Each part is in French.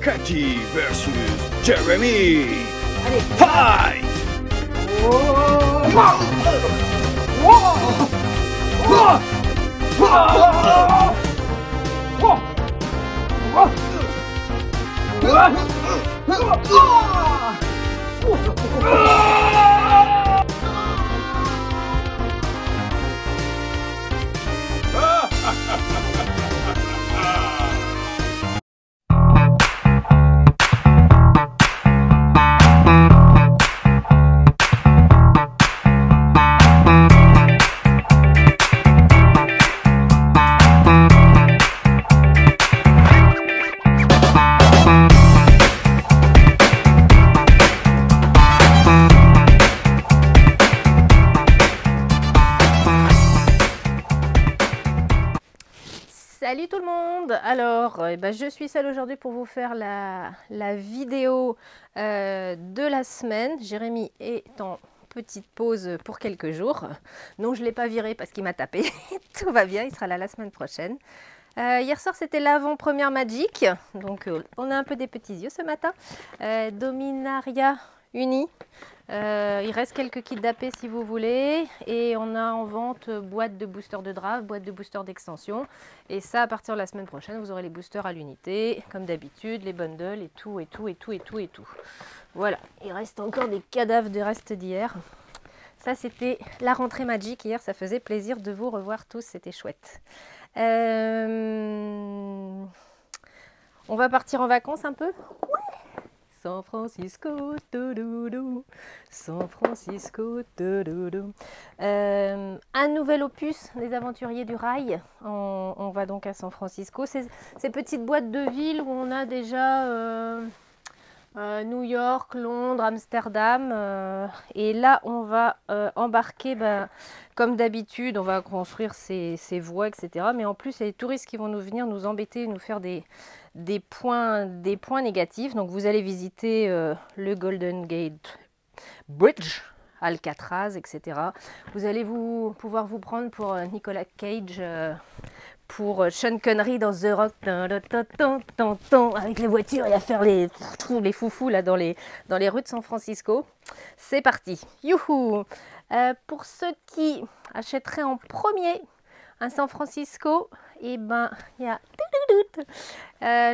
Cathy versus Jeremy. Allez. Fight! Salut tout le monde! Alors, je suis seule aujourd'hui pour vous faire la vidéo de la semaine. Jérémy est en petite pause pour quelques jours. Non, je ne l'ai pas viré parce qu'il m'a tapé. Tout va bien, il sera là la semaine prochaine. Hier soir, c'était l'avant-première Magic. Donc, on a un peu des petits yeux ce matin. Dominaria Uni. Il reste quelques kits d'AP si vous voulez, et on a en vente boîte de booster de draft, boîte de booster d'extension, et ça à partir de la semaine prochaine vous aurez les boosters à l'unité comme d'habitude, les bundles et tout. Voilà, il reste encore des cadavres de reste d'hier. Ça c'était la rentrée Magic hier, ça faisait plaisir de vous revoir tous, c'était chouette. On va partir en vacances un peu. San Francisco, San Francisco, un nouvel opus des aventuriers du rail. On va donc à San Francisco. Ces petites boîtes de ville où on a déjà New York, Londres, Amsterdam. Et là, on va embarquer, comme d'habitude, on va construire ces voies, etc. Mais en plus, il y a les touristes qui vont nous venir nous embêter, nous faire des points négatifs. Donc vous allez visiter le Golden Gate Bridge, Alcatraz, etc. Vous allez pouvoir vous prendre pour Nicolas Cage, pour Sean Connery dans The Rock, avec les voitures et à faire les foufous là dans les rues de San Francisco. C'est parti, youhou! Pour ceux qui achèteraient en premier un San Francisco, et il y a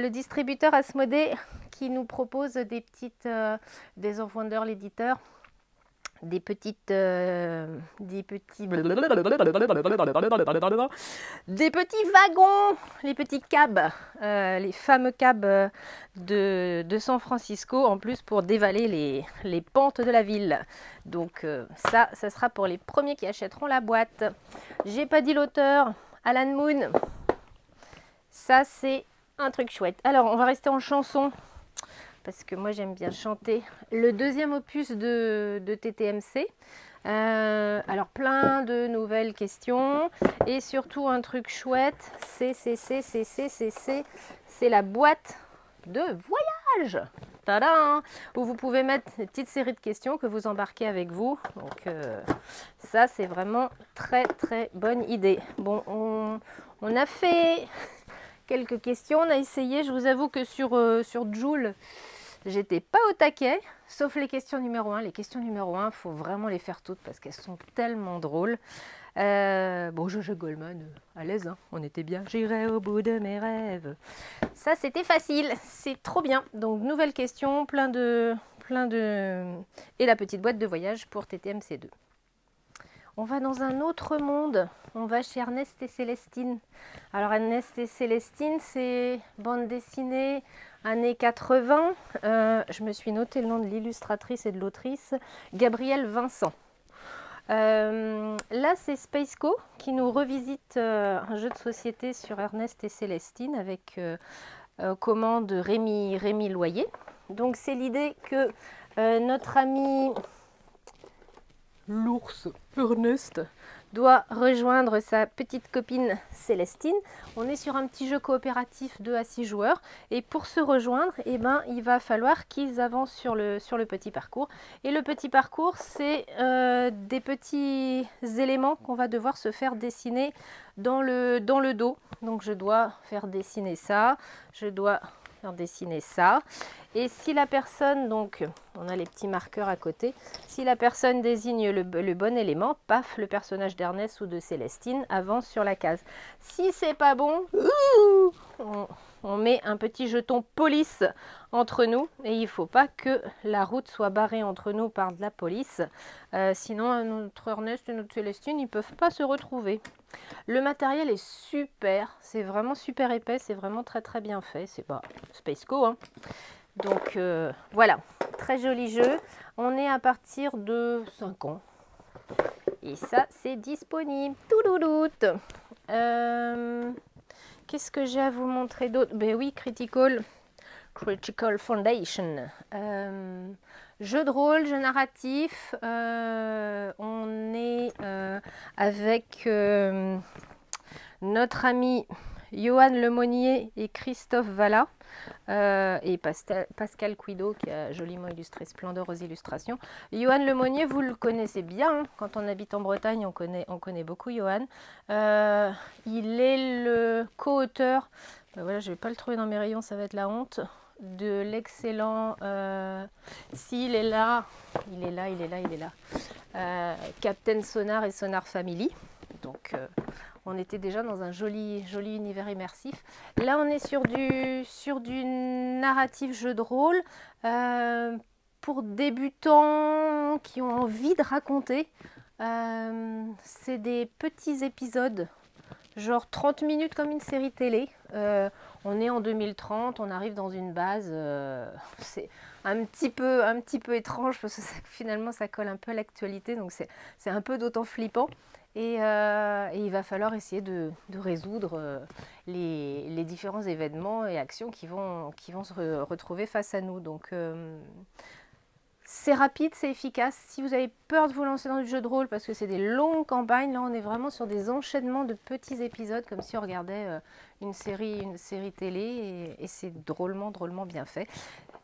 le distributeur Asmodée qui nous propose des petites des of Wonder, l'éditeur, des petits wagons, les petits cabs, les fameux cabs de San Francisco, en plus pour dévaler les pentes de la ville. Donc ça sera pour les premiers qui achèteront la boîte. J'ai pas dit l'auteur, Alan Moon. Ça c'est un truc chouette. Alors on va rester en chanson parce que moi j'aime bien chanter. Le deuxième opus de TTMC. Alors plein de nouvelles questions et surtout un truc chouette, c'est la boîte de voyage. Tadam! Où vous pouvez mettre une petite série de questions que vous embarquez avec vous. Donc ça c'est vraiment très bonne idée. Bon, on a fait quelques questions, on a essayé. Je vous avoue que sur Joule, j'étais pas au taquet, sauf les questions numéro 1. Les questions numéro 1, il faut vraiment les faire toutes parce qu'elles sont tellement drôles. Bon, Jojo Goldman, à l'aise, hein, on était bien. J'irai au bout de mes rêves. Ça, c'était facile, c'est trop bien. Donc, nouvelle question, plein de... Et la petite boîte de voyage pour TTMC2. On va dans un autre monde, on va chez Ernest et Célestine. Alors Ernest et Célestine, c'est bande dessinée années 80. Je me suis noté le nom de l'illustratrice et de l'autrice, Gabrielle Vincent. Là, c'est Spaceco qui nous revisite un jeu de société sur Ernest et Célestine avec commande Rémi Loyer. Donc c'est l'idée que notre ami l'ours Ernest doit rejoindre sa petite copine Célestine. On est sur un petit jeu coopératif 2 à 6 joueurs et pour se rejoindre, il va falloir qu'ils avancent sur le petit parcours. Et le petit parcours, c'est des petits éléments qu'on va devoir se faire dessiner dans le dos. Donc je dois faire dessiner ça, je dois faire dessiner ça. Et si la personne, donc, on a les petits marqueurs à côté, si la personne désigne le bon élément, paf, le personnage d'Ernest ou de Célestine avance sur la case. Si c'est pas bon, on met un petit jeton police entre nous et il ne faut pas que la route soit barrée entre nous par de la police. Sinon, notre Ernest et notre Célestine, ils ne peuvent pas se retrouver. Le matériel est super, c'est vraiment super épais, c'est vraiment très très bien fait. C'est pas Spaceco, hein. Donc voilà, très joli jeu. On est à partir de 5 ans. Et ça, c'est disponible. Toulouloute. Qu'est-ce que j'ai à vous montrer d'autre? Ben oui, Critical Foundation. Jeu de rôle, jeu narratif. On est avec notre ami Johan Lemonnier et Christophe Valla. Et Pascal Quido qui a joliment illustré Splendeur aux illustrations. Johan Lemonnier, vous le connaissez bien, hein. Quand on habite en Bretagne, on connaît beaucoup Johan. Il est le co-auteur, voilà, je ne vais pas le trouver dans mes rayons, ça va être la honte, de l'excellent, si il est là, Captain Sonar et Sonar Family. Donc on était déjà dans un joli univers immersif. Là, on est sur du narratif jeu de rôle pour débutants qui ont envie de raconter. C'est des petits épisodes, genre 30 minutes comme une série télé. On est en 2030, on arrive dans une base. C'est un petit peu étrange parce que finalement, ça colle un peu à l'actualité. Donc, c'est un peu d'autant flippant. Et il va falloir essayer de résoudre les différents événements et actions qui vont se retrouver face à nous. Donc c'est rapide, c'est efficace. Si vous avez peur de vous lancer dans du jeu de rôle parce que c'est des longues campagnes, là on est vraiment sur des enchaînements de petits épisodes comme si on regardait une série télé et c'est drôlement bien fait.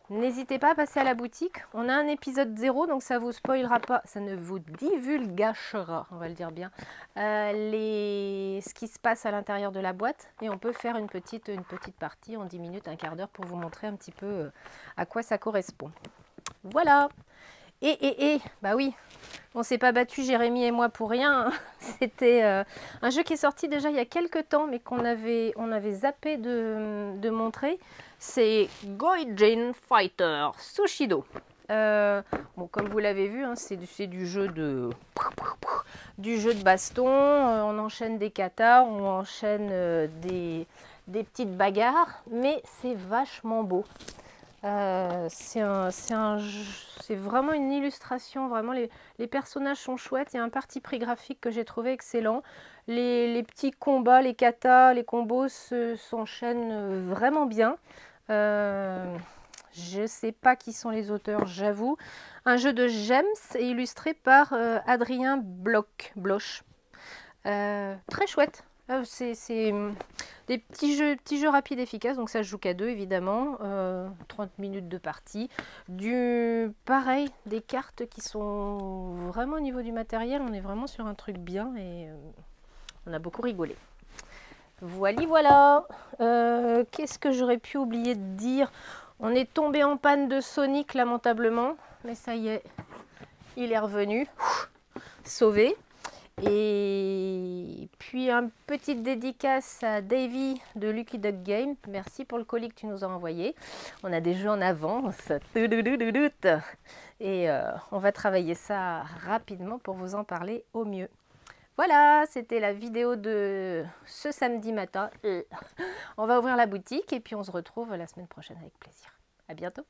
N'hésitez pas à passer à la boutique. On a un épisode 0, donc ça ne vous spoilera pas, ça ne vous divulgachera, on va le dire bien, ce qui se passe à l'intérieur de la boîte. Et on peut faire une petite partie en 10 minutes, un quart d'heure pour vous montrer un petit peu à quoi ça correspond. Voilà. Et bah oui, on ne s'est pas battu Jérémy et moi pour rien. C'était un jeu qui est sorti déjà il y a quelques temps, mais qu'on avait zappé de montrer. C'est Gaijin Fighter Sushido. Bon, comme vous l'avez vu, hein, c'est du jeu de baston. On enchaîne des katas, on enchaîne des petites bagarres, mais c'est vachement beau. C'est vraiment une illustration, vraiment les personnages sont chouettes, il y a un parti pris graphique que j'ai trouvé excellent. Les petits combats, les katas, les combos s'enchaînent vraiment bien. Je ne sais pas qui sont les auteurs, j'avoue. Un jeu de Gems est illustré par Adrien Bloch. Très chouette. C'est des petits jeux rapides et efficaces, donc ça se joue qu'à 2 évidemment, 30 minutes de partie. Pareil, des cartes qui sont vraiment au niveau du matériel, on est vraiment sur un truc bien et on a beaucoup rigolé. Voilà. Qu'est-ce que j'aurais pu oublier de dire? On est tombé en panne de Sonic lamentablement, mais ça y est, il est revenu, sauvé. Et puis une petite dédicace à Davy de Lucky Duck Game. Merci pour le colis que tu nous as envoyé. On a des jeux en avance. Et on va travailler ça rapidement pour vous en parler au mieux. Voilà, c'était la vidéo de ce samedi matin. On va ouvrir la boutique et puis on se retrouve la semaine prochaine avec plaisir. À bientôt.